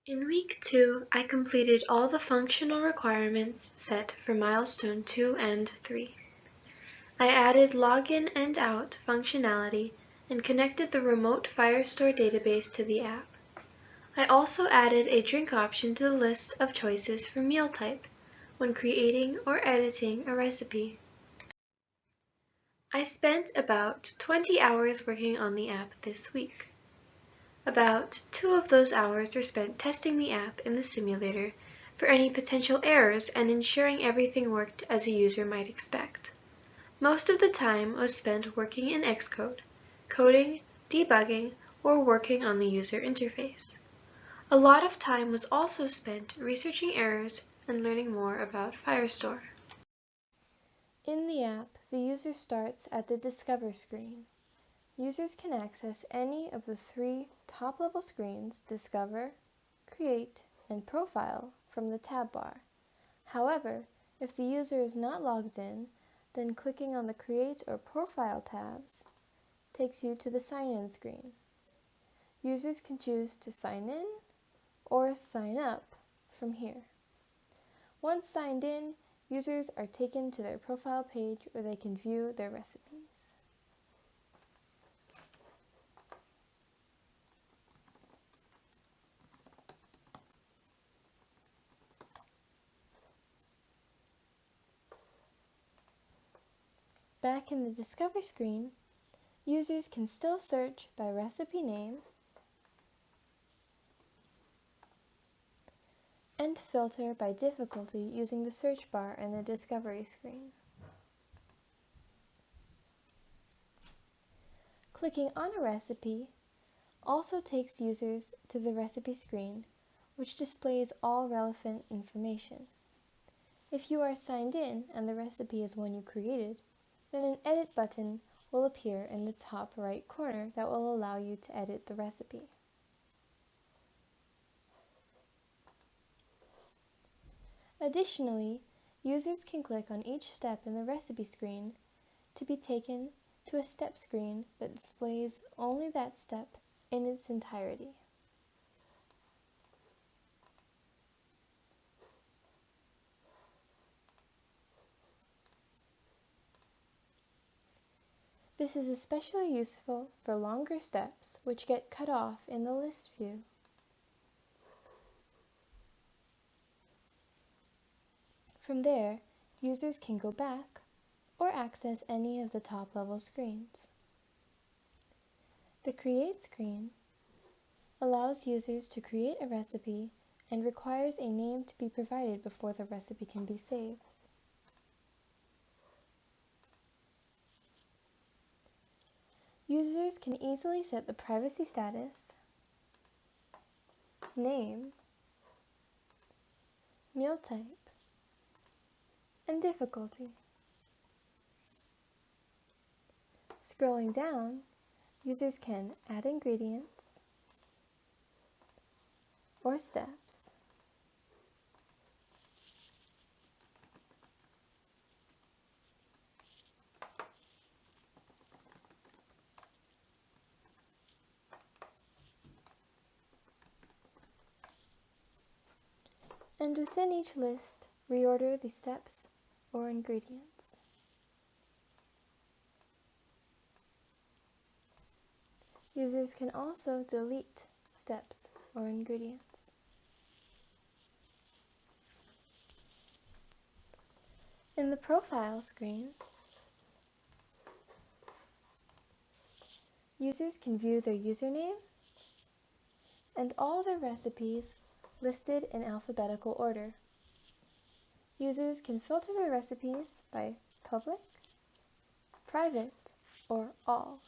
In week 2, I completed all the functional requirements set for Milestone 2 and 3. I added login and out functionality and connected the remote Firestore database to the app. I also added a drink option to the list of choices for meal type when creating or editing a recipe. I spent about 20 hours working on the app this week. About 2 of those hours were spent testing the app in the simulator for any potential errors and ensuring everything worked as a user might expect. Most of the time was spent working in Xcode, coding, debugging, or working on the user interface. A lot of time was also spent researching errors and learning more about Firestore. In the app, the user starts at the Discover screen. Users can access any of the 3 top-level screens, Discover, Create, and Profile, from the tab bar. However, if the user is not logged in, then clicking on the Create or Profile tabs takes you to the Sign In screen. Users can choose to sign in or sign up from here. Once signed in, users are taken to their profile page where they can view their recipes. Back in the Discover screen, users can still search by recipe name and filter by difficulty using the search bar in the Discovery screen. Clicking on a recipe also takes users to the recipe screen, which displays all relevant information. If you are signed in and the recipe is one you created, then an Edit button will appear in the top right corner that will allow you to edit the recipe. Additionally, users can click on each step in the recipe screen to be taken to a step screen that displays only that step in its entirety. This is especially useful for longer steps which get cut off in the list view. From there, users can go back or access any of the top-level screens. The Create screen allows users to create a recipe and requires a name to be provided before the recipe can be saved. Users can easily set the privacy status, name, meal type, and difficulty. Scrolling down, users can add ingredients or steps, and within each list, reorder the steps or ingredients. Users can also delete steps or ingredients. In the Profile screen, users can view their username and all their recipes listed in alphabetical order. Users can filter their recipes by public, private, or all.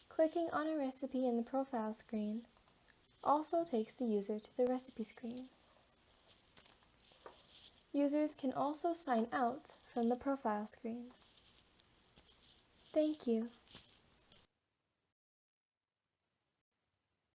Clicking on a recipe in the Profile screen also takes the user to the recipe screen. Users can also sign out from the Profile screen. Thank you.